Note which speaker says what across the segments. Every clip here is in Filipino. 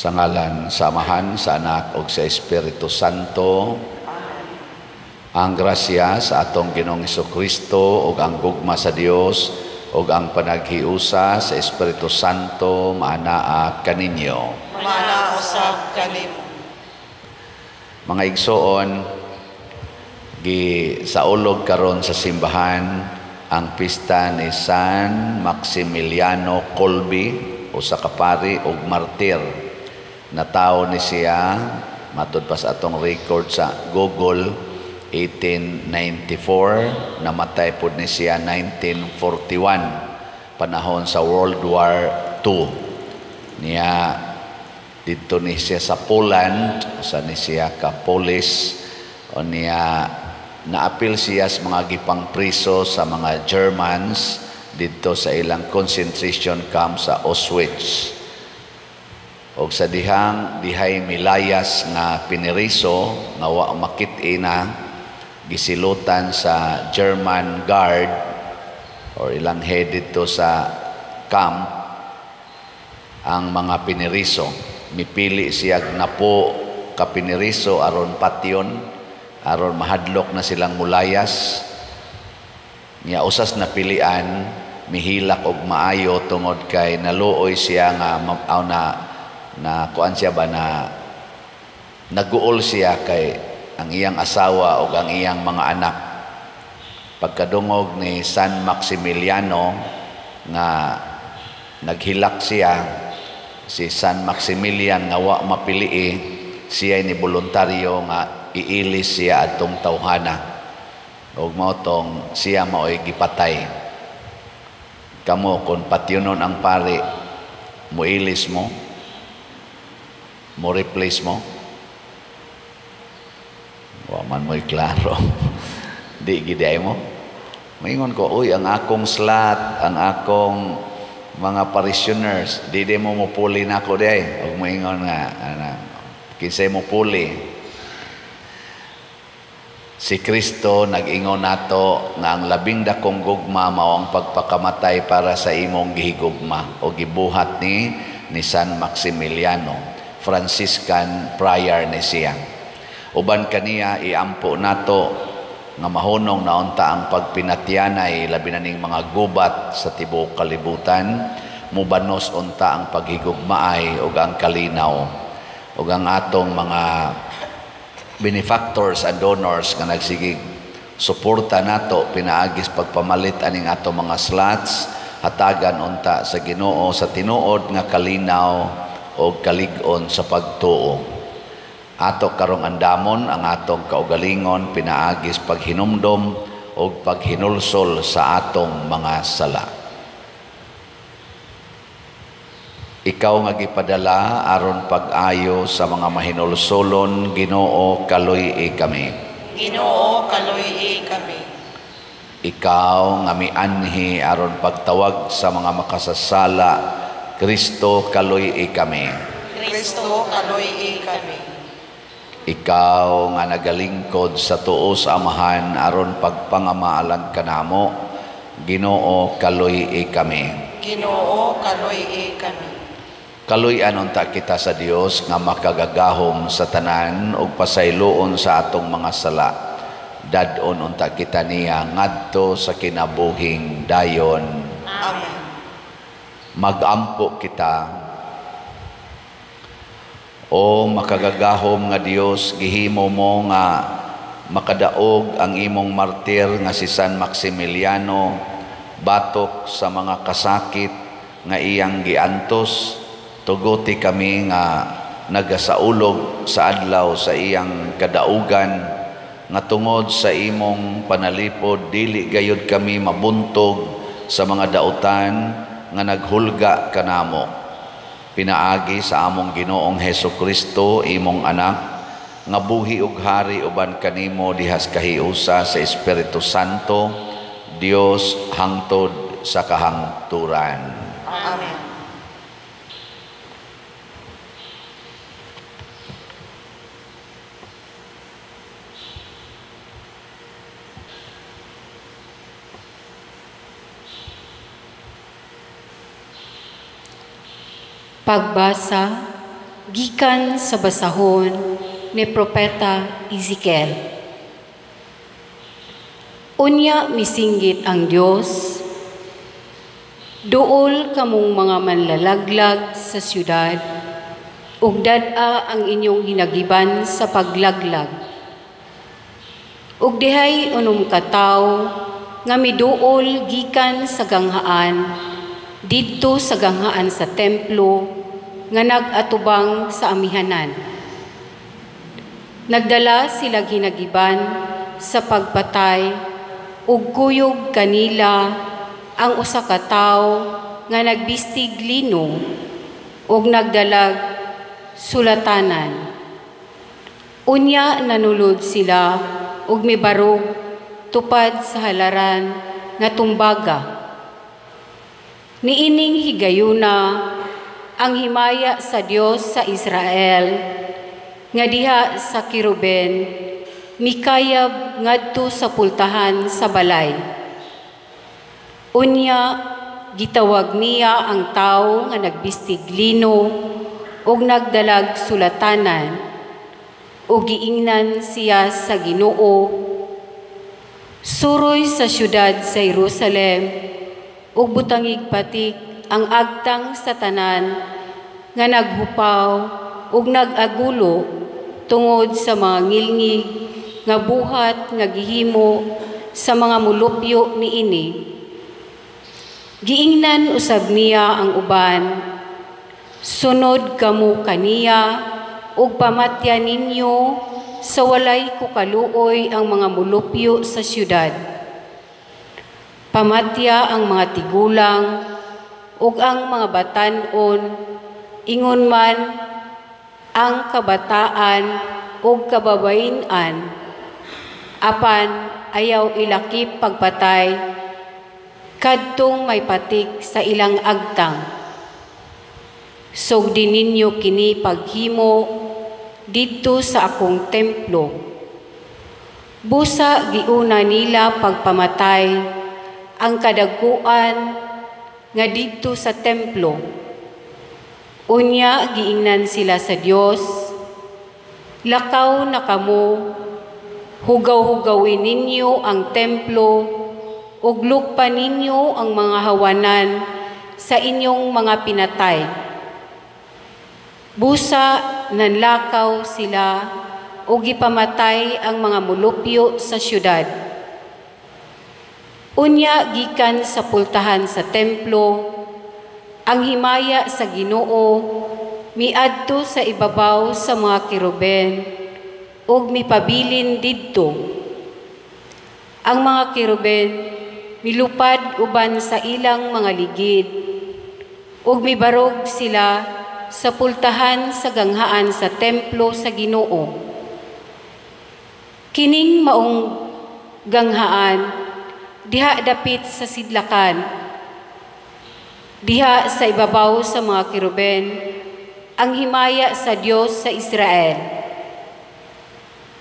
Speaker 1: Sa ngalan, samahan, sa Anak, ug sa Espiritu Santo. Ang grasya sa atong Ginoong Hesukristo ug ang gugma sa Dios ug ang panaghiusa sa Espiritu Santo maanaa kaninyo.
Speaker 2: Maanaa usab kanimo.
Speaker 1: Mga igsoon, saulog karon sa simbahan ang pista ni San Maximiliano Kolbe o sa kapari ug martir. Natawo ni siya matud pa sa atong record sa Google 1894, namatay pud ni siya 1941 panahon sa World War II. Niya dito ni siya sa Poland, sa ni siya ka Polish, o niya naapil siya sa mga gipang priso sa mga Germans dito sa ilang concentration camp sa Auschwitz. O sa dihay milayas nga piniriso nga wa makit-ina, gisilutan sa German guard or ilang head dito sa camp ang mga piniriso. Mipili siya na po ka piniriso aron patyon, aron mahadlok na silang mulayas. Niya usas na pilian, mihilak og maayo tungod kay naluoy siya nga na kuan siya ba na naguol siya kay ang iyang asawa o ang iyang mga anak. Pagkadungog ni San Maximiliano nga naghilak siya, si San Maximilian nga wa mapilii, siya ni voluntaryo nga iilis siya atong tawhana. Og mao tong siya mao'y gipatay. Kamo kung patyonon ang pari, muilis mo, mo replace mo, wa man mo'y klaro. Di giday mo maingon ko, uy, ang akong slot, ang akong mga parishioners, di mo mupuli na ako day. Og maingon nga kinsay mo puli. Si Kristo nag-ingon nato nga ang labing dakong gugma mao ang pagpakamatay para sa imong gihigugma, o gibuhat ni San Maximiliano. Franciscan friar ni siya. Uban kaniya iampo nato nga mahunong naunta ang pagpinatyanay labi na ning mga gubat sa tibuok kalibutan, mubanos unta ang paghigugmaay ug ang kalinaw ug ang atong mga benefactors and donors nga nagsigig suporta nato pinaagis pagpamalit aning atong mga slots, hatagan unta sa Ginoo sa tinuod nga kalinaw o kalig-on sa pagtuo. Ato karong andamon ang atong kaugalingon pinaagis paghinumdom o paghinulsol sa atong mga sala. Ikaw nga gipadala aron pag-ayo sa mga mahinulsolon, Ginoo kaluy-i kami.
Speaker 2: Ginoo kaluy-i kami.
Speaker 1: Ikaw nga mianhi aron pagtawag sa mga makasasala, Kristo kaluy-i kami.
Speaker 2: Kristo kaluy-i kami.
Speaker 1: Ikaw nga nagalingkod sa tuo sa Amahan aron pagpangamaalan kanamo, Ginoo kaluy-i kami.
Speaker 2: Ginoo kaluy-i kami.
Speaker 1: Kaluy-an unta kita sa Dios nga makagagahom sa tanan ug pasayloon sa atong mga sala. Dadon unta kita niya ngadto sa kinabuhing dayon.
Speaker 2: Amen.
Speaker 1: Magampo kita. O makagagahom nga Dios, gihimo mo nga makadaog ang imong martir nga si San Maximiliano batok sa mga kasakit nga iyang giantos. Tuguti kami nga nagasaulog sa adlaw sa iyang kadaugan nga tungod sa imong panalipod dili gayud kami mabuntog sa mga dautan nga naghulga kanamo. Pinaagi sa among Ginoong Hesukristo imong anak nga buhi ug hari uban kanimo dihas kahiusa sa Espiritu Santo, Dios hangtod sa kahangturan.
Speaker 2: Amen.
Speaker 3: Pagbasa, gikan sa basahon ni Propeta Ezekiel. Unya misinggit ang Dios, duol kamong mga manlalaglag sa syudad, ug dad-a ang inyong hinagiban sa paglaglag. Ug dihay unom ka tawo nga miduol gikan sa ganghaan didto sa ganghaan sa templo nga nag-atubang sa amihanan. Nagdala sila ginagiban sa pagpatay ug kuyog kanila ang usa ka tawo nga nagbistig lino ug nagdalag sulatanan. Unya nanulod sila ug mibarog tupad sa halaran nga tumbaga. Niining higayuna ang himaya sa Dios sa Israel nga diha sa Kiruben mikayab ngadto sa pultahan sa balay. Unya gitawag niya ang tawo nga nagbistig lino ug nagdalag sulatanan ug giingnan siya sa Ginoo suroy sa syudad sa Jerusalem ug butangig patik ang agtang sa tanan nga naghupaw ug nagagulo tungod sa mga ngilngig nga buhat nga gihimo sa mga mulupyo niini. Giingnan usab niya ang uban, sunod kamo kaniya ug pamatyan ninyo sa walay kukaluoy ang mga mulupyo sa syudad. Pamatya ang mga tigulang ug ang mga batan-on, ingon man ang kabataan ug kababain-an, apan ayaw ilakip pagpatay, kadtong may patik sa ilang agtang. Sugdin ninyo kini paghimo dito sa akong templo. Busa giuna nila pagpamatay ang kadaguan nga dito sa templo. Unya giingnan sila sa Dios, lakaw na kamo, hugaw-hugawin ninyo ang templo, ug lukpan ninyo ang mga hawanan sa inyong mga pinatay. Busa nanlakaw sila ug gipamatay ang mga mulupyo sa syudad. Unya gikan sa pultahan sa templo, ang himaya sa Ginoo miadto sa ibabaw sa mga kiruben ug mipabilin didto. Ang mga kiruben milupad uban sa ilang mga ligid ug mibarog sila sa pultahan sa ganghaan sa templo sa Ginoo. Kining maong ganghaan diha dapit sa sidlakan, diha sa ibabaw sa mga kiruben, ang himaya sa Dios sa Israel.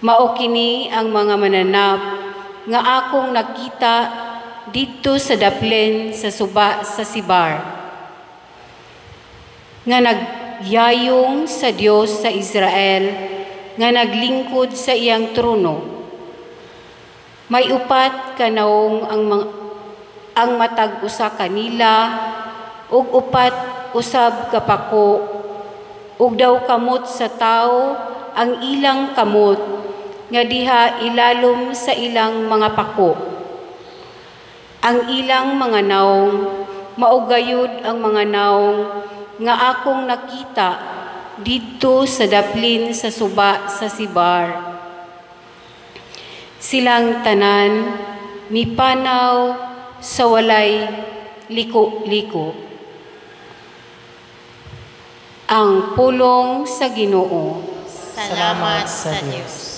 Speaker 3: Mao kini ang mga mananap nga akong nakita dito sa daplen sa suba sa Sibar, nga nagyayong sa Dios sa Israel, nga naglingkod sa iyang trono. May upat kanaong ang matag usa kanila ug upat usab kapako ug daw kamot sa tao ang ilang kamot nga diha ilalom sa ilang mga pako. Ang ilang mga naong maugayod ang mga naong nga akong nakita dito sa daplin sa suba sa Sibar. Silang tanan mipanaw sa walay liko-liko. Ang pulong sa Ginoo.
Speaker 2: Salamat sa Diyos.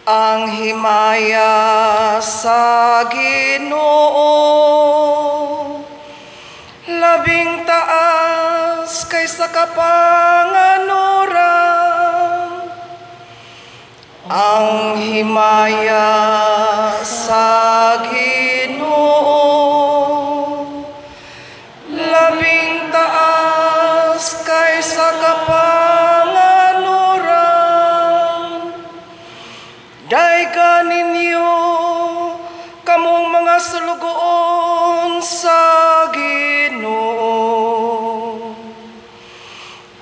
Speaker 2: Ang himaya sa Ginoo, labing taas kaysa kapanganuran, ang himaya sa Ginoo, labing taas kaysa kapanganuran. Dayga ninyo kamong mga sulugoon sa Ginoo.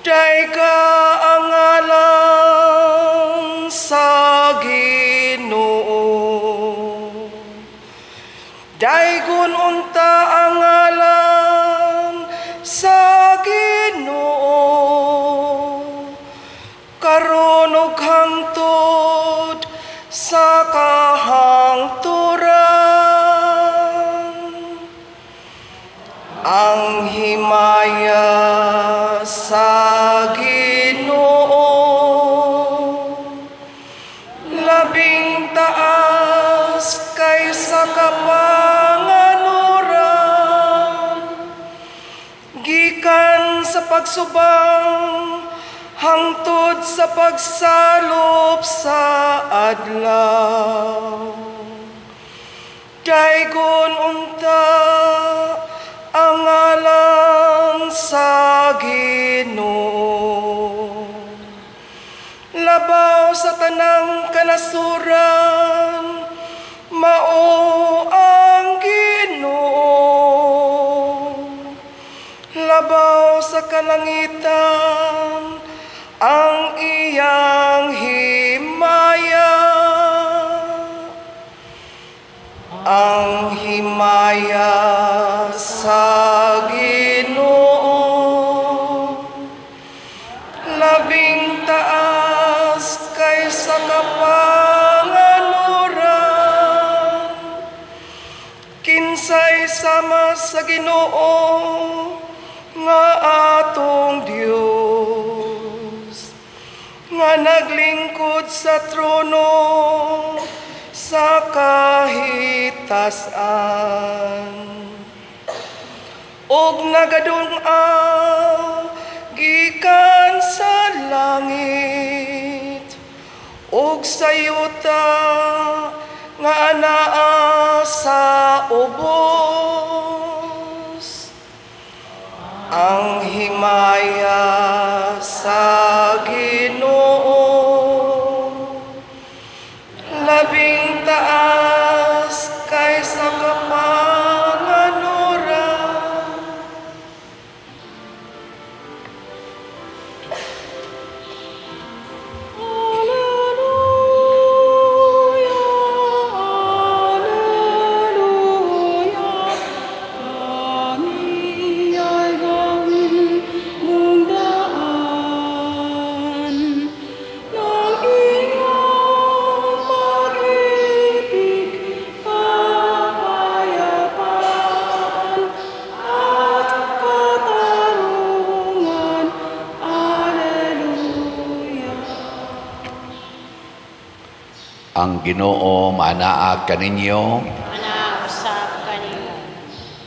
Speaker 2: Dayga ang ngalan sa Ginoo. Daygon unta ang ngalan sa Ginoo. Karon ug hangtod sa kahangturan, ang himaya sa Ginoo, labing taas kaysa kapanganuran, gikan sa pagsubang hangtod sa pagsalop sa adlaw. Daygon unta ang ngalan sa Ginoo. Labaw sa tanang kanasuran, mao ang Ginoo. Labaw sa kalangitan, ang iyang himaya. Ang himaya sa Ginoo, labing taas kaysa kapanganuran. Kinsay sama sa Ginoo nga atong Dios, nga naglingkod sa trono sa kahitasan, og nagadung-aw gikan sa langit, og sa yuta nga anaa sa ubos. Ang himaya sa Ginoo, labing taas kaysa kapanganuran.
Speaker 1: Ang Ginoo manaa kaninyo.
Speaker 3: Manausap kanimo.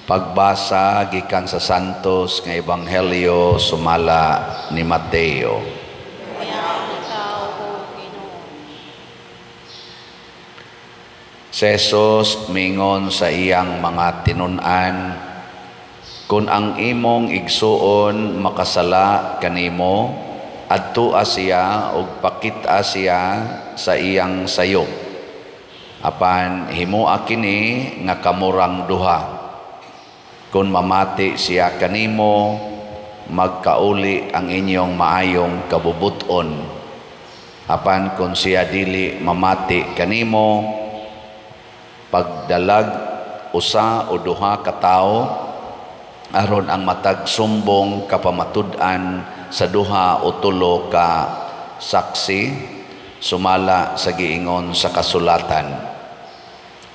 Speaker 1: Pagbasa gikan sa Santos nga Ebanghelyo sumala ni Mateo.
Speaker 3: Kaya ikaw, O Ginoo.
Speaker 1: Si Jesus mingon sa iyang mga tinun-an, kung ang imong igsuon makasala kanimo, adtua siya ug pakita siya sa iyang sayop. Apan himoa kini nga kamurang duha. Kung mamati siya kanimo, magkauli ang inyong maayong kabubuton. Apan kung siya dili mamati kanimo, pagdalag usa o duha ka tawo aron ang matag sumbong kapamatud-an sa duha o tulo ka saksi sumala sa giingon sa kasulatan.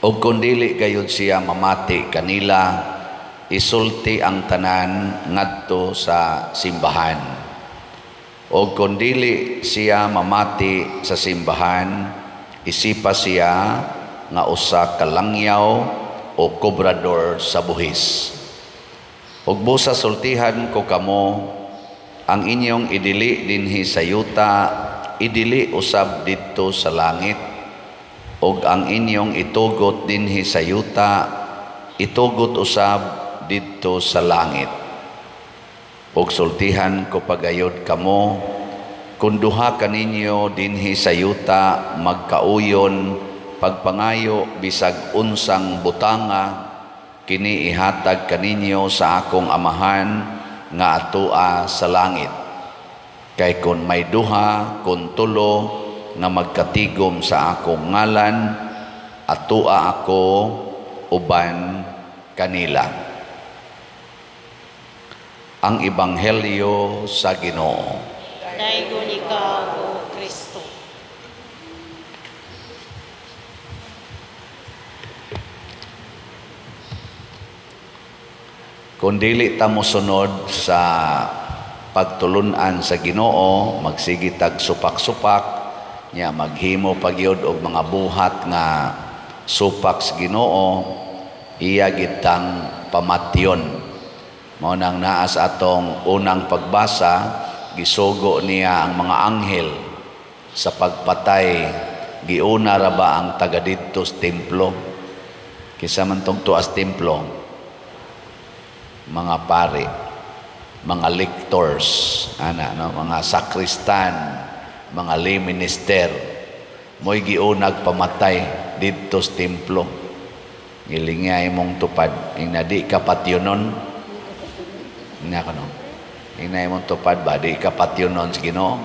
Speaker 1: O kung dili gayud siya mamati kanila, isulti ang tanan ngadto sa simbahan. O kung dili siya mamati sa simbahan, isipa siya nga usa ka langyaw o kobrador sa buhis. Ug busa sultihan ko kamo, ang inyong idili dinhi sa yuta idili usab didto sa langit, ug ang inyong itugot dinhi sa yuta itugot usab didto sa langit. Ug sultihan ko pagayod kamo, kung duha kaninyo dinhi sa yuta magkauyon pagpangayo bisag unsang butanga, kini ihatag kaninyo sa akong amahan nga atoa sa langit. Kay kun may duha kun tulo nga magkatigom sa akong ngalan, atoa ako uban kanila. Ang Ebanghelyo sa Ginoo.
Speaker 3: Daygon ikaw, O Kristo.
Speaker 1: Kung dili ta mosunod sa pagtulunan sa Ginoo, magsige tag supak-supak, nya maghimo pagyud og mga buhat nga supak sa Ginoo, iya gitang pamatyon. Mao nang naa sa atong unang pagbasa, gisugo niya ang mga anghel sa pagpatay. Giuna ra ba ang taga didto sa templo? Kisa man tong tuas templo, mga pari, mga lictors, mga sakristan, mga lay minister, mo'y giunag pamatay didto sa templo. Gilingay mong tupad, ing nadi ka patyonon, inay mong tupad ba, di ka patyonon sa Ginoo.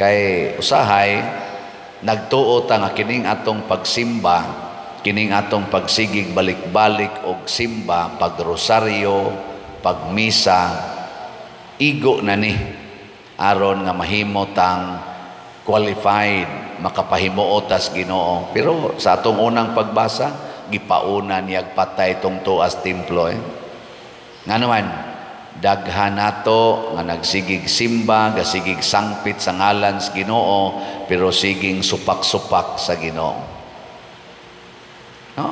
Speaker 1: Kay usahay, nagtuo ta nga kining atong pagsimba, kining atong pagsigig balik-balik og simba, pagrosaryo, pagmisa, igo na ni aron nga mahimo tang qualified makapahimuotas Ginoo. Pero sa atong unang pagbasa, gipauna niyag patay tong tuas templo. Nga naman, daghan nato nga nagsigig simba, gasigig sangpit sa ngalan sa Ginoo, pero siging supak-supak sa Ginoo. No?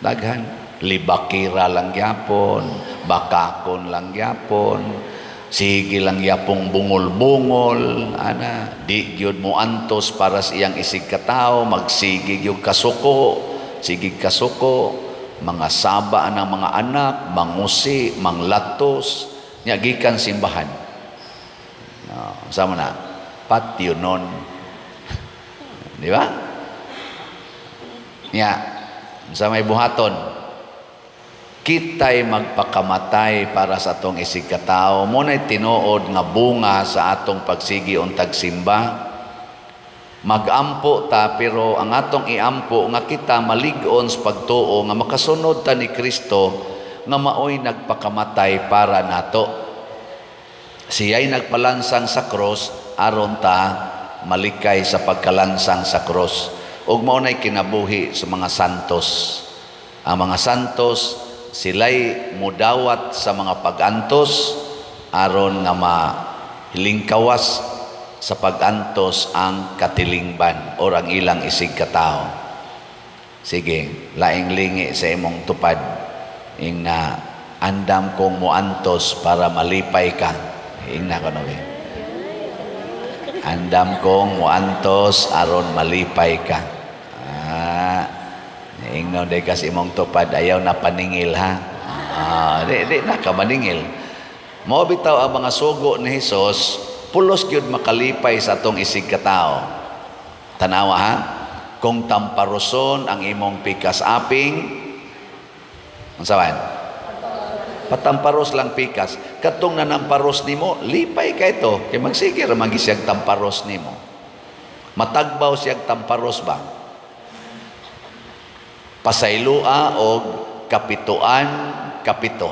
Speaker 1: Daghan. Libakira lang yapon, bakakon lang yapon, sige lang yapong bungol-bungol, di gyud mo antos para sa iyang isig katao, magsigig yung kasuko, sigig kasuko, mga saba ng mga anak, mangusi, manglatos, nya gikan simbahan. No, sama na, patyonon. Di ba? Nya, sa may buhaton, kita'y magpakamatay para sa atong isig katao. Muna'y tinuod nga bunga sa atong pagsigi untag simba. Magampo ta, pero ang atong iampo nga kita malig-on sa pagtuo nga makasunod ta ni Kristo nga maoy nagpakamatay para nato. Siya'y nagpalansang sa cross aron ta malikay sa pagkalansang sa cross. Ug mao nay kinabuhi sa mga santos. Ang mga santos sila'y mudawat sa mga pagantos aron nga mahilingkawas sa pagantos ang katilingban o ang ilang isig katao. Sige, laing lingi sa imong tupad ing na andam kong muantos para malipay ka. Ing na kanoy. Andam kong muantos aron malipay ka. Ingno de kas imong tupad ayaw na paningil ha. Di na ka maningil. Mao bitaw ang mga sugo ni Hesus, pulos gyud makalipay sa atong isig katao. Tanawa ha, kung tamparoson ang imong pikas aping, unsa man? Patamparos lang pikas. Katong nanamparos nimo, lipay ka ito. Kay magsige ra magisiyag tamparos nimo. Matagbaw siyag tamparos ba? Pasaylua o kapituan, kapito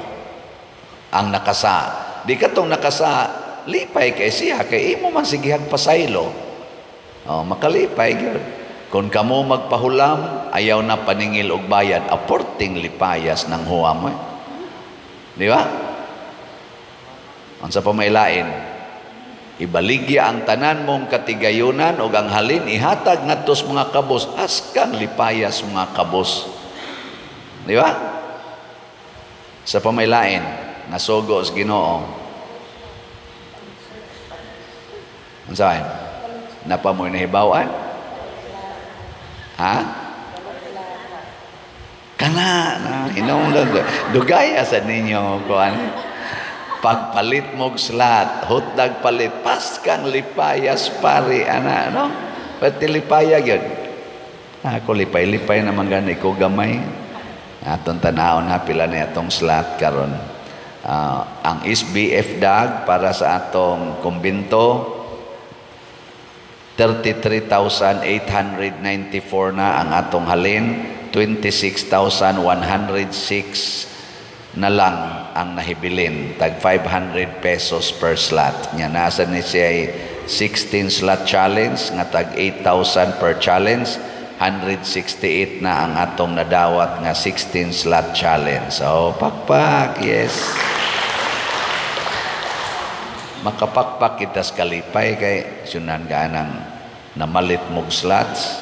Speaker 1: ang nakasa. Di katong nakasa, lipay kay siya, kay imo man sigihag pasaylo. Makalipay gyud. Kung kamo magpahulam, ayaw na paningil og bayad, aporting lipayas ng huwam. Di ba? Ang sa pamailain, ibaligya ang tanan mong katigayunan o ang halin ihatag ngadtos mga kabos, askang lipayas mga kabos. Di ba? Sa pamailain, nasugo sa Ginoo. Ang saan? Napamoy na hibawaan? Ha? Kana na. Dugaya sa ninyo. Kuan. Pagpalit mog slat, hutdag palit, pas kang lipayas pari, ana, no? Pati lipaya yun. Ako lipay-lipay naman gani ko gamay. Atong tanawon ha, pila na itong slat karon. Ang SBF dag para sa atong kumbinto, 33,894 na ang atong halin, 26,106 na lang ang nahibilin, tag 500 pesos per slot. Nya nasa ni siya 16 slot challenge nga tag 8,000 per challenge, 168 na ang atong nadawat nga 16 slot challenge. So pakpak, yes. Makapakpak kita sa kalipay kay sunan ganang namalit mog slots.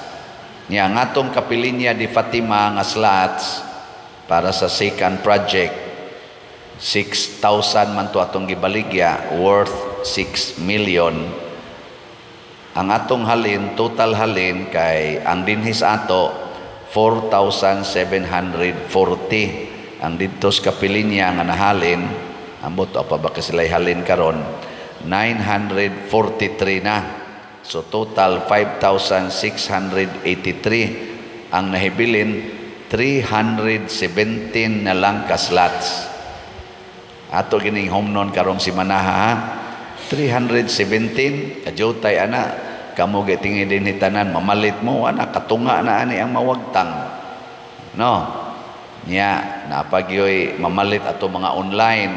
Speaker 1: Nya ang atong kapilinya di Fatima nga slots para sa second project, 6,000 man to atong gibaligya, worth 6 million. Ang atong halin, total halin kay ang dinhis ato 4,740. Ang dito sa kapilinya nga nahalin, ambot pa ba sila halin karon, 943 na. So total 5,683 ang nahibilin. 317 na lang ka slots. Ato gining home nun karong si Manaha, 317 kajutay ana, kamo gitingin din hitanan mamalit mo ana, katunga na ani ang mawagtang, no? Nya napagyoy mamalit ato mga online,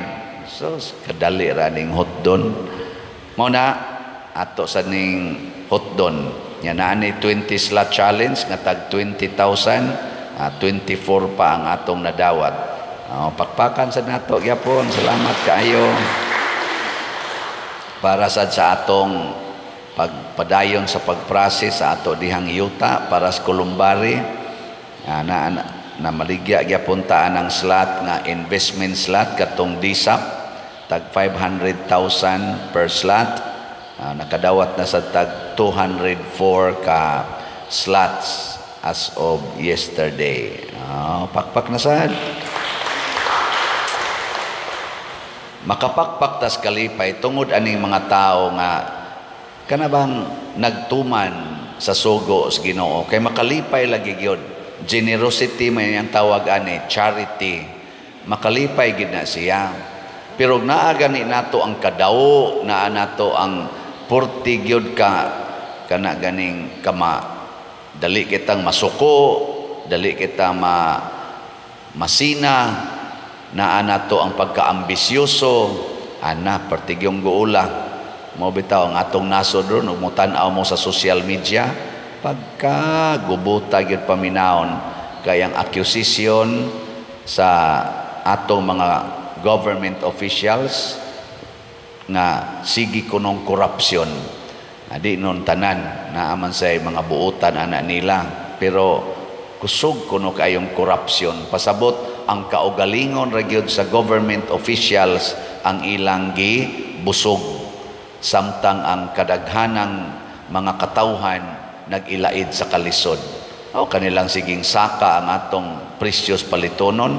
Speaker 1: so kadali ra ning hotdon mo na ato sa ning hotdon. Nya naa ni 20 slot challenge nga tag 20,000. 24 pa ang atong nadawat. Pakpakan sa nato gyapon. Salamat kaayo para sa atong pagpadayon sa pagprocess sa ato dihang yuta para sa Kulumbari. Na maligya gyapon ta ang slot nga investment slot katong DSAP tag 500,000 per slot. Nakadawat na sa tag 204 ka slots as of yesterday. Pakpak na sad. Makapakpak tas kalipay tungod aning mga tao nga kanabang nagtuman sa sugo sa Ginoo kay makalipay lagi gyud. Generosity may ang tawag ani, charity. Makalipay gid na siya. Pero naa gani nato ang kadawo, naa nato ang purti gyud ka kana ganing kama. Dali kitang masuko, dali kita masina, naa nato ang pagkaambisyoso, ana partigyong guula. Mo bitaw ang atong nasod ron ug mo tan-aw mo sa social media, pagka gubuta gyud paminawon kay ang accusation sa atong mga government officials nga sige kunong korupsyon. Di nun tanan na aman say mga buutan ana nila, pero kusog kuno kayong korupsyon. Pasabot ang kaugalingon ra gyud sa government officials ang ilang gibusog, samtang ang kadaghanang mga katawhan nag-ilaid sa kalisod. O kanilang siging saka ang atong precious palitonon,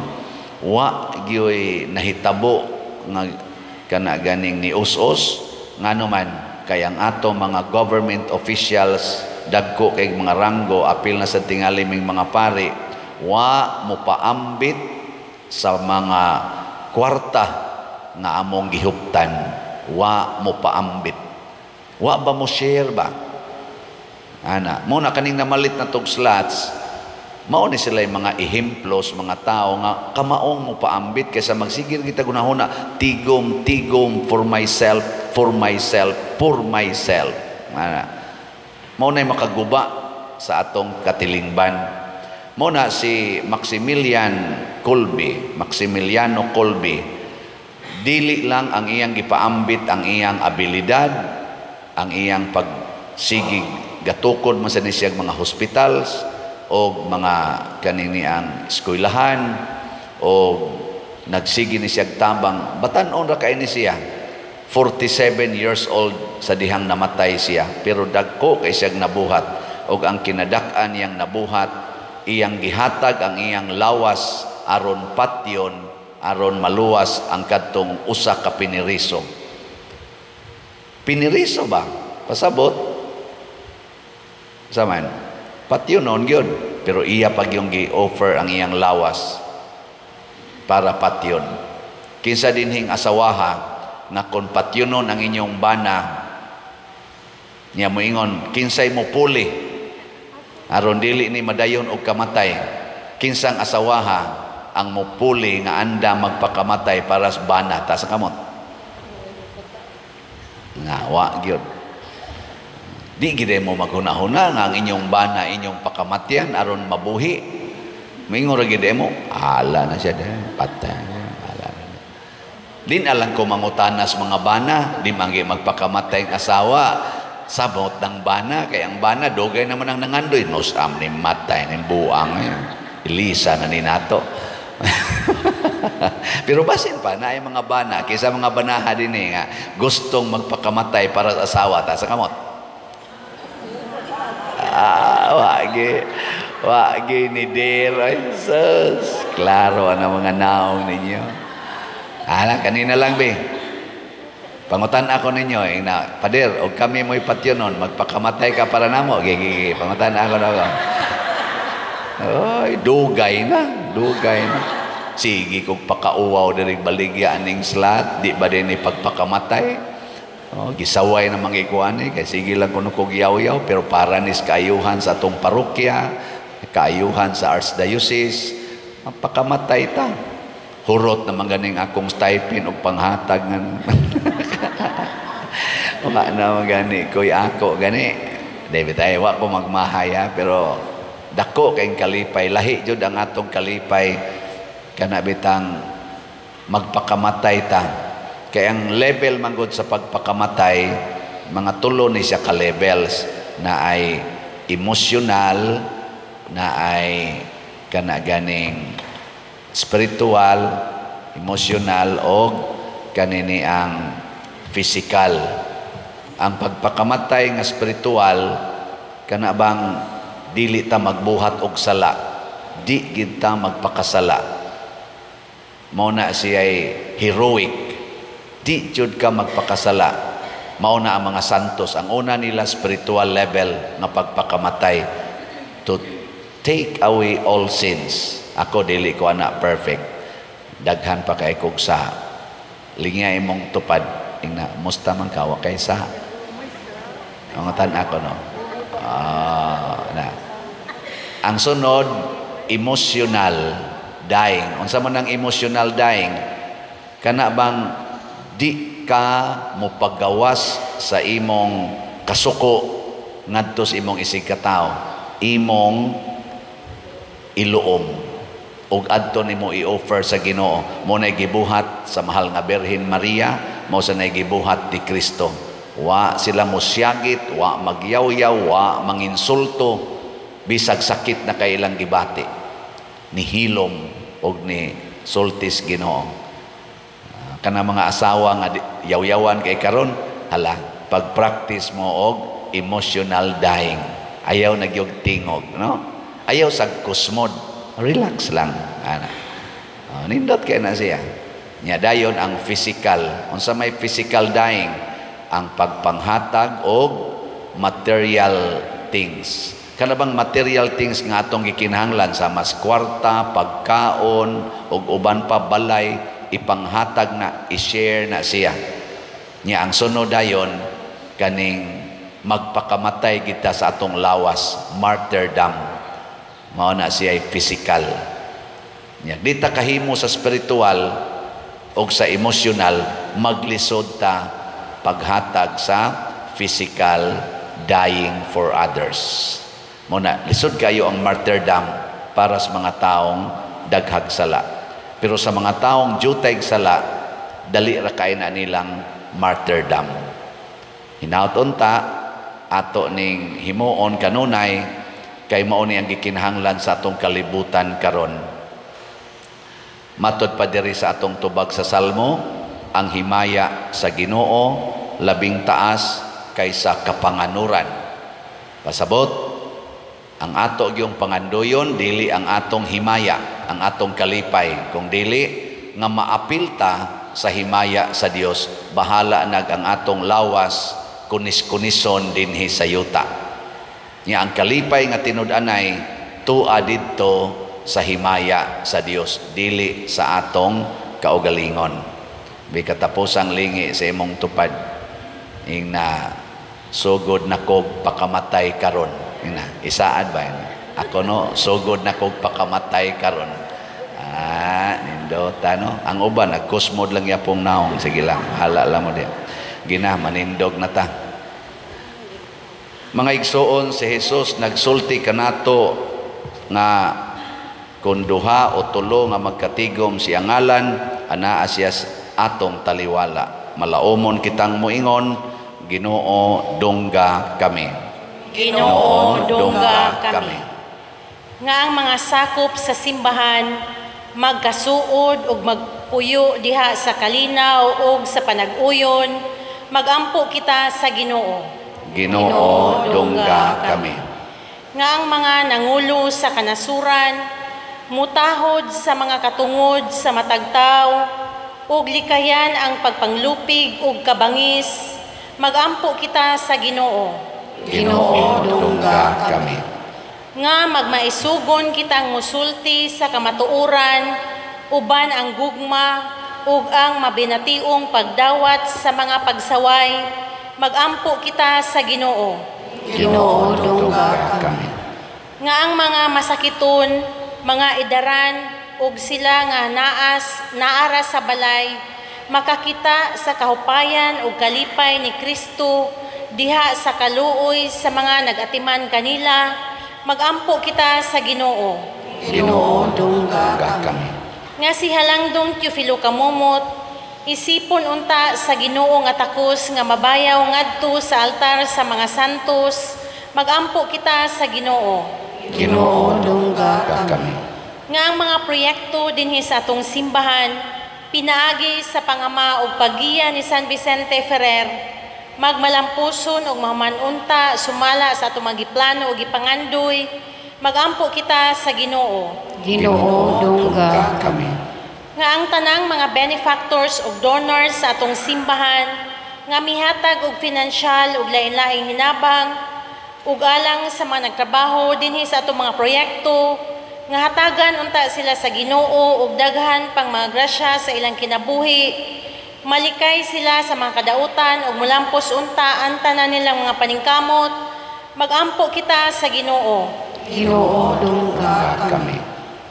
Speaker 1: wa gyoy nahitabo nga kana ganing ni us-us ngano man. Kaya ang ato mga government officials, dagko kay mga ranggo, apil na sa tingali ming mga pari, wa mo paambit sa mga kwarta nga among gihuptan. Wa mo paambit. Wa ba mo share ba? Ana, mo na kaning namalit na tog slots, mao ni sila yung mga ehemplos, mga tao nga kamaong mo paambit kaysa magsigil kita gunahuna tigom for myself, for myself, for myself. Mao na makaguba sa atong katilingban. Mao na si Maximiliano Kolbe, dili lang ang iyang gipaambit ang iyang abilidad, ang iyang pagsigig gatukod man sa nisiyag mga hospitals o mga kanini ang eskwelahan o nagsigi ni siyag tambang batan-on ra kay ni siya 47 years old sa dihang namatay siya, pero dagko kay siyang nabuhat, ug ang kinadak-an iyang nabuhat, iyang gihatag ang iyang lawas aron patyon, aron maluwas ang kadtong usa ka piniriso. Piniriso ba? Pasabot? Saman, patyonon yun. Pero iya pag yung gi-offer ang iyang lawas para patyon. Kinsa dinhing asawaha nga kung patyonon ang inyong bana, niya mo ingon, kinsay mo puli, aron dili ni madayon og kamatay. Kinsang asawaha ang mupuli nga anda magpakamatay para sa bana ta sa kamot. Nga wa gyud. Di gid mo maghuna-huna nga ang inyong bana inyong pakamatyan aron mabuhi. Mingon ra gid mo, ala na siya patay. Ala na. Din alang ko mangutanas mga bana, di manggi magpakamatay ang asawa. Sabot ng bana, kay ang bana dugay naman ang nangandoy, nosam ni matay ni buang. Ilisa na ni nato. Pero basin pa na ay mga bana kaysa mga banaha din nga gustong magpakamatay para sa asawa ta sa kamot. Wagi ni Dear, ay sus, klaro ang mga naong ninyo. Kanina lang be, pangutan ako ninyo, na, Pader, o kami mo'y patyonon, magpakamatay ka para namo, gigi, pangutan ako na ako. Ay, dugay na. Sige, kung pakauwaw dari baligya aning slat, di ba din ipagpakamatay? Gisaway na mga ikuan kaya sige lang kuno kog yaw-yaw, pero para nis kaayuhan sa atong parokya, kaayuhan sa archdiocese, magpakamatay ta. Hurot naman ganing akong stipend o panghatag nga. Wala naman gani, ko'y ako gani. David, ay, wala ko magmahaya, pero dako kayong kalipay, lahi jud ang atong kalipay, kanabitang magpakamatay ta. Kaya ang level manggod sa pagpakamatay, mga tulo ni siya ka-levels, na ay emosyonal, na ay kanaganing spiritual, emosyonal, o kanini ang physical. Ang pagpakamatay nga spiritual, kanabang dili ta magbuhat og sala, di gid ta magpakasala. Mao na siya'y heroic, di jud ka magpakasala. Mao na ang mga santos, ang una nila spiritual level nga pagpakamatay, to take away all sins. Ako dili ko ana perfect, daghan pa kay kog sa lingay mong tupad. Ingna musta man kawa kay sa angatan ako no. Na ang sunod, emotional dying. Unsa man ang emotional dying? Kana bang di ka mo paggawas sa imong kasuko ngadto sa imong isig ka tawo, imong iluom ug adto nimo i-offer sa Ginoo. Mo na gibuhat sa mahal nga Birhen Maria, mo sa nay gibuhat ni Kristo. Wa sila mo siyagit, wa magyaw-yaw, wa manginsulto, bisag sakit na kay ilang gibati, ni hilom og ni sultis Ginoo. Kana mga asawa nga yaw-yawan kay karon, hala, pag-practice mo og emotional dying. Ayaw nagyog tingog, no? Ayaw sag kusmod, relax lang. Nindot kay na siya. Nya dayon ang physical. Unsa may physical dying? Ang pagpanghatag og material things. Kanabang material things nga atong gikinahanglan sa mas kwarta, pagkaon, ug uban pa balay, ipanghatag na, i-share na siya. Nya ang sunod dayon kaning magpakamatay kita sa atong lawas, martyrdom. Mao na siya physical. Nya di ta kahimo sa spiritual o sa emotional, maglisod ta paghatag sa physical dying for others. Muna, lisod kayo ang martyrdom para sa mga taong daghag sala. Pero sa mga taong jutay sala, dali ra kay na nilang martyrdom. Hinaut-on ta ato ning himuon kanunay kay mao ni ang gikinahanglan sa atong kalibutan karon. Matod pa diri sa atong tubag sa Salmo, ang himaya sa Ginoo labing taas kaysa kapanganuran. Pasabot, ang ato yung pangandoyon, dili ang atong himaya, ang atong kalipay. Kung dili, nga maapilta sa himaya sa Dios, bahala nag ang atong lawas, kunis-kunison dinhi sa yuta. Nya ang kalipay nga tinud-anay, tua didto sa himaya sa Dios, dili sa atong kaugalingon. May katapusang lingi sa imong tupad, ing na sugod na kog pakamatay karon. Isaad ba yun? Ako no, sugod na kog pakamatay karon. Nindota no. Ang uban, nagkusmod lang yapong naong. Sige lang, hala lang mo din. Gina, manindog na ta. Mga igsoon, si Jesus nagsulti kanato nga kung duha o tulo nga magkatigom siya ngalan, anaa siya atong taliwala. Malaumon kitang muingon, Ginoo dungga kami.
Speaker 3: Ginoo dungga kami. Nga ang mga sakop sa simbahan magkasuod ug magpuyo diha sa kalinaw ug sa panag-uyon, magampo kita sa Ginoo.
Speaker 1: Ginoo dungga kami.
Speaker 3: Nga ang mga nangulo sa kanasuran mutahod sa mga katungod sa matagtaw ug likayan ang pagpanglupig ug kabangis, magampo kita sa Ginoo.
Speaker 1: Ginoo dungga kami.
Speaker 3: Nga magmaisugon kitang musulti sa kamatuoran, uban ang gugma ug ang mabinationg pagdawat sa mga pagsaway, magampo kita sa Ginoo.
Speaker 1: Ginoo dungga kami.
Speaker 3: Nga ang mga masakiton, mga idaran ug sila nga naara sa balay, makakita sa kahupayan ug kalipay ni Kristo diha sa kaluoy sa mga nagatiman kanila, magampo kita sa Ginoo.
Speaker 1: Ginoo dungga kami.
Speaker 3: Nga si Halangdong Teofilo Kamumot, isipon unta sa Ginoo nga takos nga mabayaw ngadto sa altar sa mga santos, magampo kita sa Ginoo.
Speaker 1: Ginoo dungga kami.
Speaker 3: Nga ang mga proyekto dinhi sa atong simbahan, pinaagi sa pangama ug paggiya ni San Vicente Ferrer, magmalampuson ug mamanunta sumala sa atong magiplano ug ipangandoy, magampo kita sa Ginoo.
Speaker 1: Ginoo dungga kami.
Speaker 3: Nga ang tanang mga benefactors ug donors sa atong simbahan nga mihatag og pinansyal ug lain-laing hinabang ug alang sa mga nagtrabaho dinhi sa atong mga proyekto, nga hatagan unta sila sa Ginoo ug daghan pang mga grasya sa ilang kinabuhi, malikay sila sa mga kadautan ug mulampos unta ang tanan nilang mga paningkamot, magampo kita sa Ginoo.
Speaker 1: Ginoo dungga kami.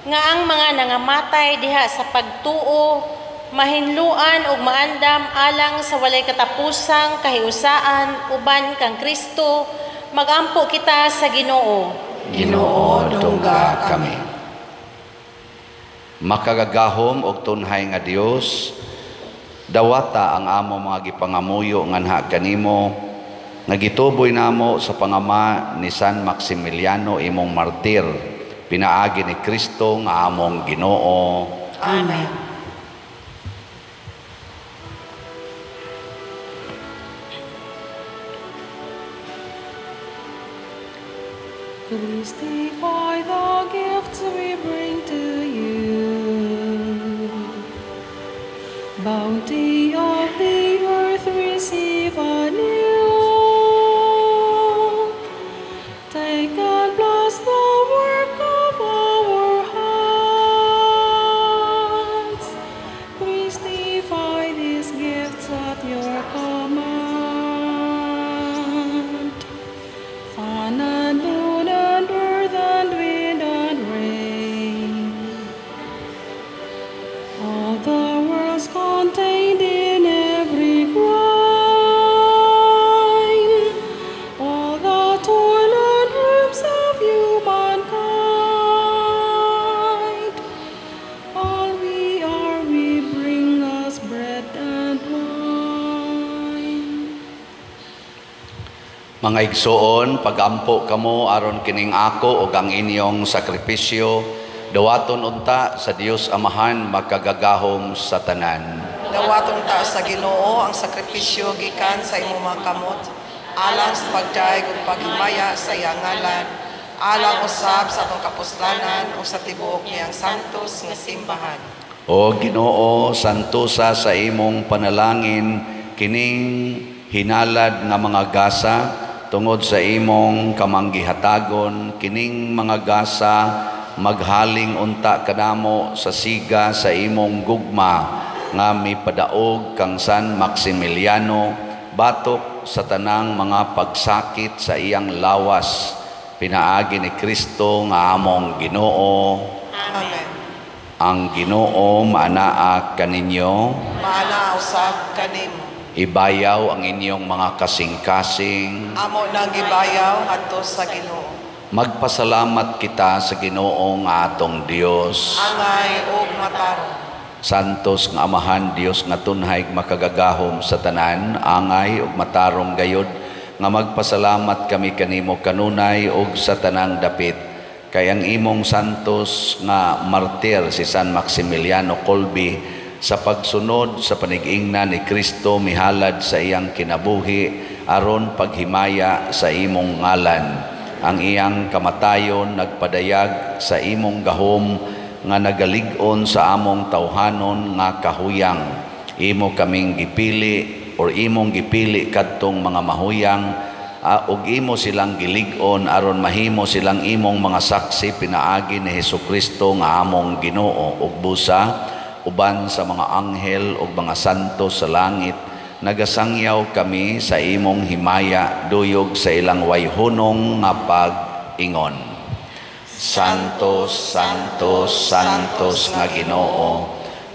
Speaker 3: Nga ang mga nangamatay diha sa pagtuo, mahinluan ug maandam alang sa walay katapusang kahiusaan uban kang Kristo, magampo kita sa Ginoo.
Speaker 1: Ginoo dungga kami. Makagagahom og tunhay nga Dios, dawata ang amo mga gipangamuyo nganha kanimo, nga gituboy namo sa pangama ni San Maximiliano imong martir, pinaagi ni Kristo nga among Ginoo.
Speaker 3: Amen.
Speaker 4: Christify the gifts we bring to you. Bounty of the earth receive anew. Take and bless the work of our hands. Christify these gifts at your command. Sun and moon and earth and wind and rain, all the worlds contained in every grind, all the toil and rooms of humankind, all we are, we bring us bread and wine.
Speaker 1: Mga igsoon, pagampo kamo aron kining ako ug ang inyong sakripisyo, dawaton unta sa Dios Amahan makagagahom sa tanan.
Speaker 2: Dawaton ta sa Ginoo ang sakripisyo gikan sa imong mga kamot. alang sa pagdaig ug paghimaya sa iyang ngalan, alang usab sa atong kapuslanan o sa tibuok niyang santos nga simbahan.
Speaker 1: O Ginoo, santusa sa imong panalangin kining hinalad nga mga gasa tungod sa imong kamanggihatagon, kining mga gasa maghaling unta kanamo sa siga sa imong gugma nga mipadaog kang San Maximiliano batok sa tanang mga pagsakit sa iyang lawas. Pinaagi ni Kristo nga among Ginoo.
Speaker 2: Amen.
Speaker 1: Ang Ginoo maanaa kaninyo.
Speaker 2: Maana usab kanimo.
Speaker 1: Ibayaw ang inyong mga kasing-kasing.
Speaker 2: Amo nang gibayaw adto sa Ginoo.
Speaker 1: Magpasalamat kita sa Ginoo nga atong Dios.
Speaker 2: Angay ug matarong.
Speaker 1: Santos nga Amahan Dios nga tunhay makagagahom sa tanan, angay ug matarong gayud nga magpasalamat kami kanimo kanunay ug sa tanang dapit. Kay ang imong santos nga martir si San Maximiliano Kolbe sa pagsunod sa panig-ingna ni Kristo mihalad sa iyang kinabuhi aron paghimaya sa imong ngalan. Ang iyang kamatayon nagpadayag sa imong gahom nga nagalig-on sa among tawhanon nga kahuyang. Imo kaming gipili or imong gipili kadtong mga mahuyang ug imo silang gilig-on aron mahimo silang imong mga saksi pinaagi ni Hesukristo nga among Ginoo ug busa uban sa mga anghel ug mga santo sa langit. Nagasangyaw kami sa imong himaya duyog sa ilang wayhunong nga pag-ingon. Santos, Santos, Santos nga Ginoo,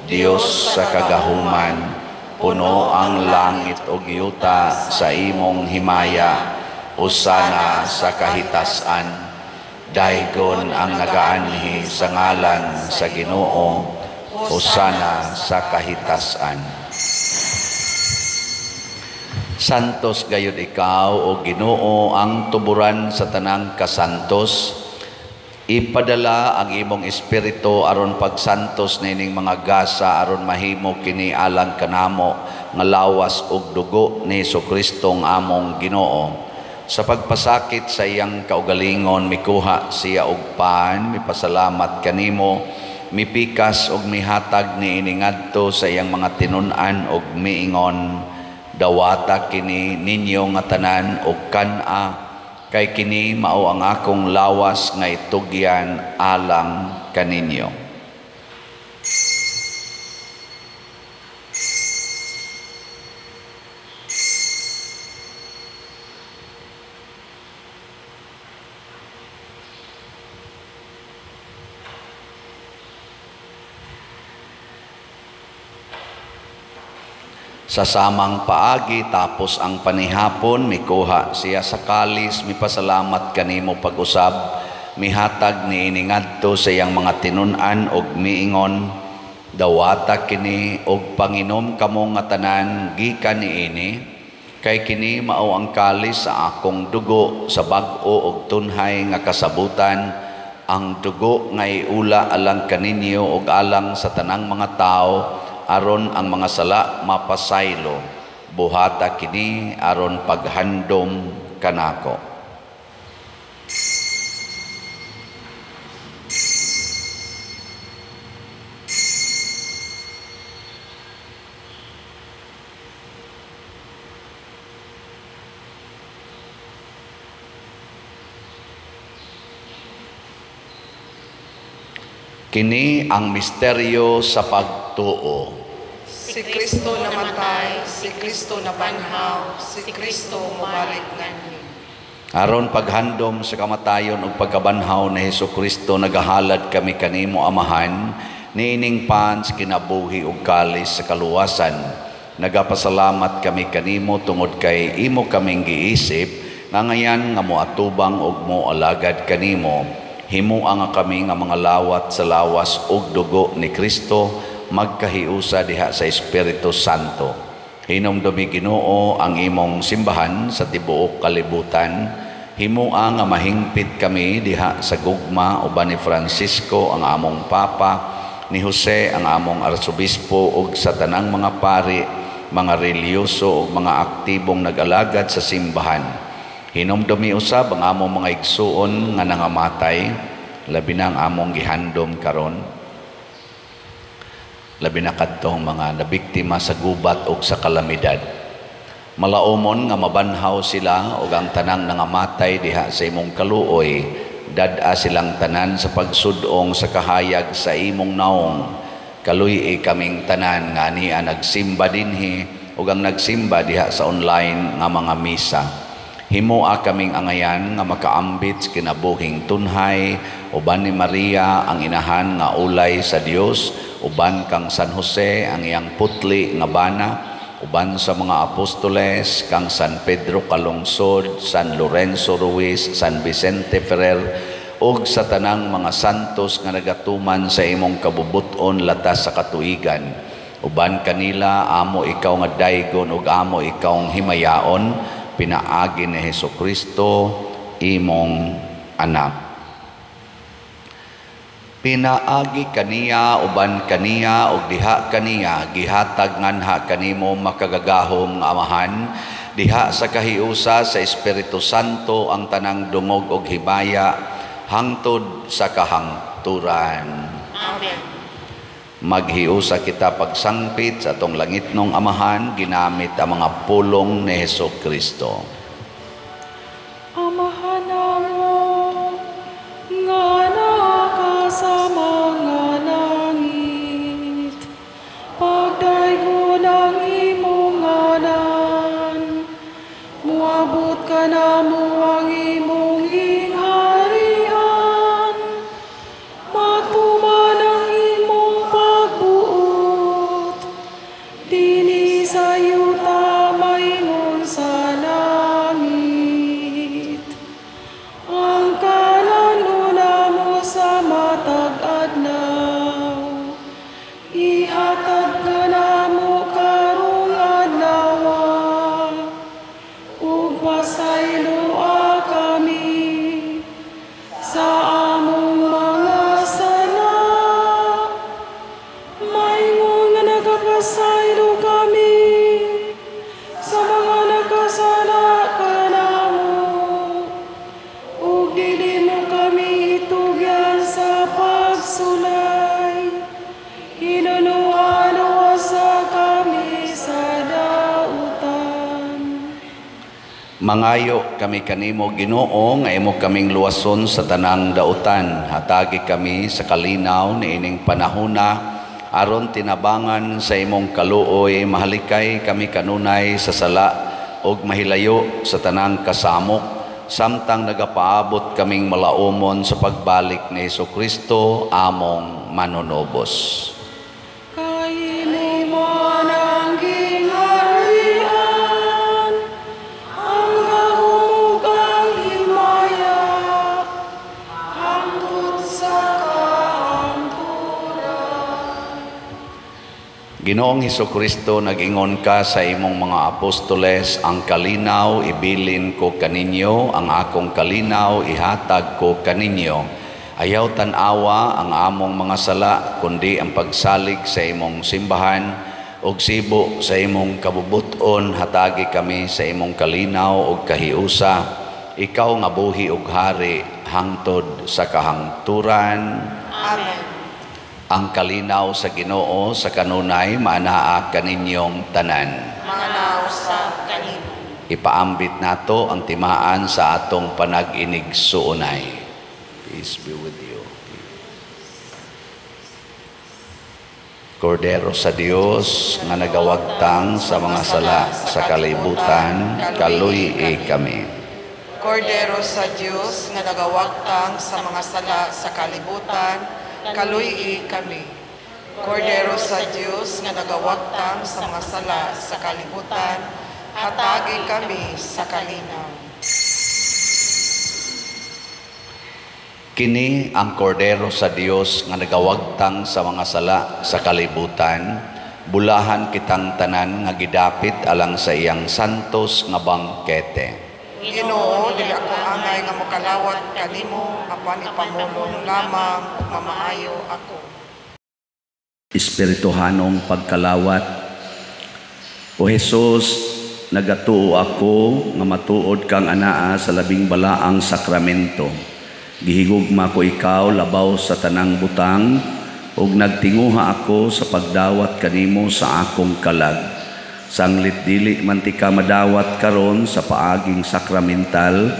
Speaker 1: Dios sa kagahuman, puno ang langit ug yuta sa imong himaya, usana sa kahitasan. Daygon ang nagaanhi sa ngalan sa Ginoo, usana sa kahitasan. Santos gayud ikaw o Ginoo ang tuburan sa tanang kasantos. Ipadala ang imong espiritu aron pagsantos nining mga gasa aron mahimo kini alang kanamo nga lawas ug dugo ni Hesukristo nga among Ginoo. Sa pagpasakit sa iyang kaugalingon mikuha siya og paan, mipasalamat kanimo, mipikas og mihatag ni iningadto sa iyang mga tinun-an og miingon, dawata kini ninyo nga tanan og kan-a, kay kini mao ang akong lawas nga itugyan alang kaninyo. Sa samang paagi tapos ang panihapon mikuha siya sa kalis, mipasalamat kanimo pag-usab, mihatag ni iningadto sa iyang mga tinun-an og miingon, dawata kini og panginom kamo nga tanan gikan niini, kay kini mao ang kalis sa akong dugo sa bag-o og tunhay nga kasabutan, ang dugo nga iula alang kaninyo og alang sa tanang mga tao, aron ang mga sala mapasaylo, buhata kini aron paghandom kanako. Kini ang misteryo sa pagtuo.
Speaker 2: Si Kristo namatay, si Kristo nabanhaw, si Kristo mubalik nganhi.
Speaker 1: Aron paghandom sa kamatayon ug pagkabanhaw ni Hesukristo nagahalad kami kanimo Amahan, niining pan sa kinabuhi ug kalis sa kaluwasan. Nagapasalamat kami kanimo tungod kay imo kaming giisip nga ngayan nga moatubang ug moalagad kanimo. Himuang nga kami nga mga lawat sa lawas ug dugo ni Kristo magkahiusa diha sa Espiritu Santo. Hinumdumi Ginoo ang imong simbahan sa tibuok kalibutan. Himuang nga mahingpit kami diha sa gugma uban ni Francisco ang among Papa, ni Jose ang among Arsobispo ug sa tanang mga pari, mga reliyoso o mga aktibong nag-alagad sa simbahan. Hinumdumi usab ang among mga igsuon nga nangamatay, labi na ang among gihandom karon. Labi na kadtong mga nabiktima sa gubat o sa kalamidad. Malaumon nga mabanhaw sila o ang tanang nangamatay diha sa imong kaluoy, dad-a silang tanan sa pagsudong sa kahayag sa imong naong. Kaluy kaming tanan nga niya nagsimba dinhi o ang nagsimba diha sa online nga mga misa. Himoa kaming angayan nga makaambit kinabuhing tunhay, uban ni Maria ang inahan nga ulay sa Dios, uban kang San Jose ang iyang putli nga bana, uban sa mga apostoles kang San Pedro Calungsod, San Lorenzo Ruiz, San Vicente Ferrer, ug sa tanang mga santos nga nagatuman sa imong kabubuton latas sa katuigan. Uban kanila amo ikaw nga daygon ug amo ikaw himayaon, pinaagi ni Hesukristo imong anak. Pinaagi kaniya uban kaniya ug diha kaniya gihatag nganha kanimo makagagahom nga amahan, diha sa kahiusa sa Espiritu Santo ang tanang dungog ug himaya hangtod sa kahangturan.
Speaker 2: Amen.
Speaker 1: Maghiusa kita pagsangpit sa atong langitnong amahan ginamit ang mga pulong ni Hesukristo.
Speaker 4: Amahan namo nga naka sa mga langit, pagdaygon ang imong ngalan, muabot ka namo ang imong ingharian, matuman ang imong pagbuot, dili sa yuta maingon sa langit. Ang kalanuna mo sa matag adlaw, ihatag ka namo karong adlaw, ug pasayloa kami sa among mga sala. Maingon nga nagapasaylo kami sa mga nagkasala kanamo, ug dili mo kami itugyan sa pagsulay, hinuluan-luwasa kami sa dautan.
Speaker 1: Mangayo kami kanimo Ginoo nga imo kaming luwason sa tanang dautan. Hatagi kami sa kalinaw niining panahona aron tinabangan sa imong kaluoy, mahalikay kami kanunay sa sala ug mahilayo sa tanang kasamok, samtang nagapaabot kaming malaumon sa pagbalik ni Hesukristo among manunobos.
Speaker 4: Kay mo ang gingharian, ang gahumog ang himaya, hangtod sa kahangturan.
Speaker 1: Ginoong Hesukristo, nag-ingon ka sa imong mga apostoles, ang kalinaw ibilin ko kaninyo, ang akong kalinaw ihatag ko kaninyo. Ayaw tanawa ang among mga sala, kundi ang pagsalig sa imong simbahan, ug sibo sa imong kabubuton hatagi kami sa imong kalinaw ug kahiusa. Ikaw nga buhi ug hari hangtod sa kahangturan.
Speaker 2: Amen.
Speaker 1: Ang kalinaw sa Ginoo sa kanunay maanaa kaninyong tanan.
Speaker 2: Mga nausap kanimo.
Speaker 1: Ipaambit nato ang timaan sa atong panag-inigsuunay. Peace be with you. Kordero sa Dios nga nagawagtang sa mga sala sa kalibutan, kaluy kami.
Speaker 2: Kordero sa Dios nga nagawagtang sa mga sala sa kalibutan, kaluy kami. Kordero sa Dios nga nagawagtang sa mga sala sa kalibutan, hatagi kami sa kalinaw.
Speaker 1: Kini ang kordero sa Dios nga nagawagtang sa mga sala sa kalibutan, bulahan kitang tanan nga gidapit alang sa iyang santos nga bangkete.
Speaker 2: Ginoo, dili ako angay nga mokalawat kanimo, apan ipamulong lamang ug mamaayo ako.
Speaker 1: Espirituhanong pagkalawat,
Speaker 5: O Jesus, nagatuo ako nga matuod kang anaa sa labing balaang sakramento. Gihigugma ko ikaw labaw sa tanang butang, ug nagtinguha ako sa pagdawat kanimo sa akong kalag. Sanglit dili man ti ka madawat karon sa paaging sakramental,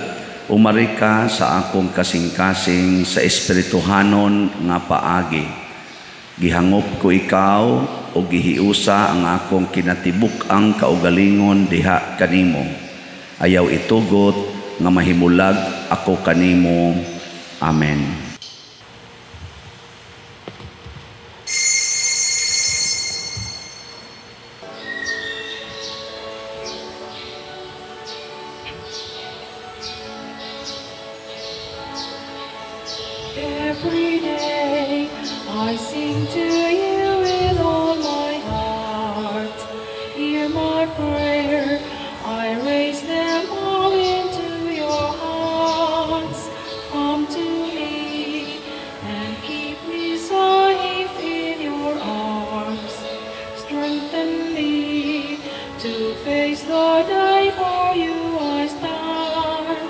Speaker 5: umari ka sa akong kasing-kasing sa espirituhanon nga paagi. Gihangop ko ikaw o gihiusa ang akong kinatibuk-ang kaugalingon diha kanimo. Ayaw itugot nga mahimulag ako kanimo. Amen.
Speaker 4: Every day I sing to you with all my heart. Hear my prayer, I raise them all into your hearts. Come to me and keep me safe in your arms. Strengthen me to face the day for you I stand.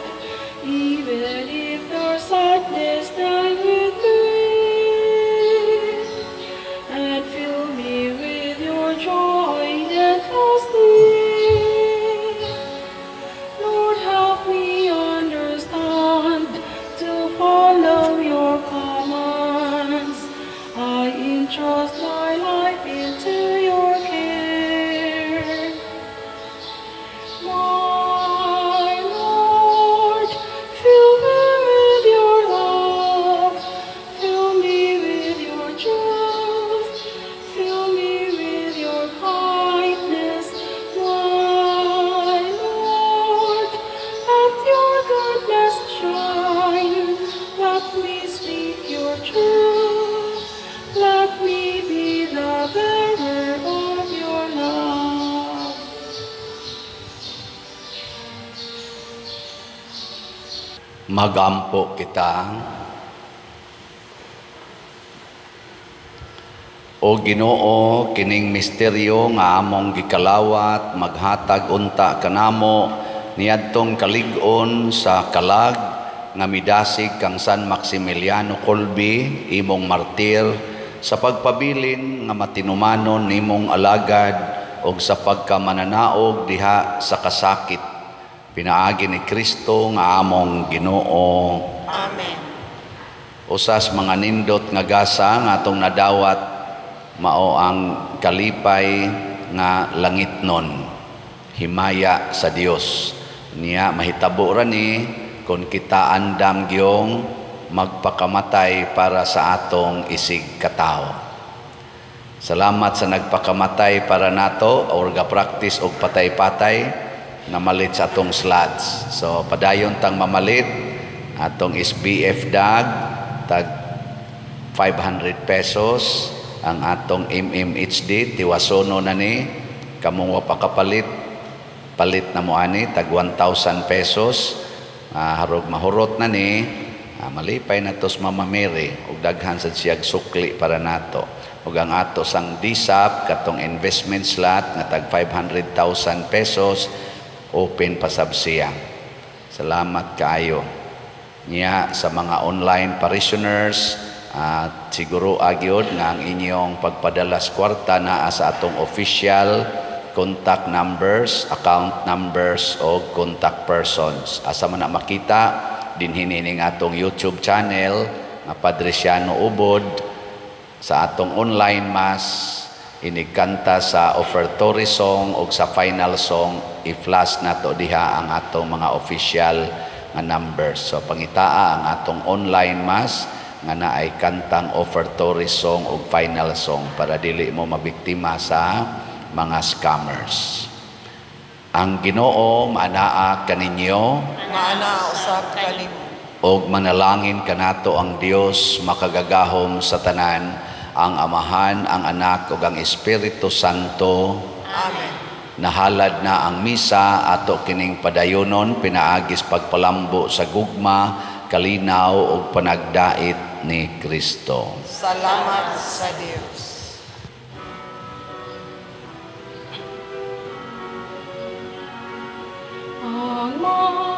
Speaker 4: Even if there's sadness, die with me and fill me with your joy that lasting. Lord, help me understand to follow your commands. I entrust my life into your care. My Lord, fill me with your love, fill me with your truth, fill me with your kindness. My Lord, let your goodness shine, let me speak your truth, let me be the bearer of your love.
Speaker 1: Magampo kita. O Ginoo, kining misteryo nga among gikalawat, maghatag unta kanamo niadtong kalig-on sa kalag nga midasig kang San Maximiliano Kolbe, imong martir, sa pagpabilin nga matinumanon nimong alagad o sa pagkamananaog diha sa kasakit. Pinaagi ni Kristo nga among Ginoo.
Speaker 2: Amen.
Speaker 1: Usas mga nindot nga gasa nga atong nadawat, mao ang kalipay nga langitnon, himaya sa Dios. Niya mahitabo ra ni kung kita andam gyong magpakamatay para sa atong isig katao. Salamat sa nagpakamatay para nato or ga-practice og patay-patay na malit sa atong slots. So padayon tang mamalit atong SBF dag tag 500 pesos, ang atong MMHD tiwasono na ni kamong wa pakapalit palit na mo ani tag 1,000 pesos. Harog mahurot na ni malipay na tos Mama Mary ug daghan sad siyag sukli para nato. Ug ang ato sang DSAP katong investment slot nga tag 500,000 pesos open pa sab siya. Salamat kaayo niya sa mga online parishioners. Siguro agyod nga ang inyong pagpadala sa kwarta naa sa atong official contact numbers, account numbers o contact persons. Asa man na makita dinhi ning atong YouTube channel nga Padre Siano Ubod sa atong online mass, inigkanta sa offertory song o sa final song, i-flash nato diha ang atong mga official nga numbers. So pangitaa ang atong online mass nga naay kantang offertory song o final song para dili mo mabiktima sa mga scammers. Ang Ginoo maanaa kaninyo,
Speaker 2: Maana usab kanimo.
Speaker 1: og manalangin kanato ang Dios makagagahom sa tanan, ang Amahan, ang Anak ug ang Espiritu Santo.
Speaker 2: Amen.
Speaker 1: Nahalad na ang misa ato kining padayonon pinaagis pagpalambo sa gugma, kalinaw ug panagdait ni Kristo.
Speaker 2: Salamat sa Dios.
Speaker 4: pagmahal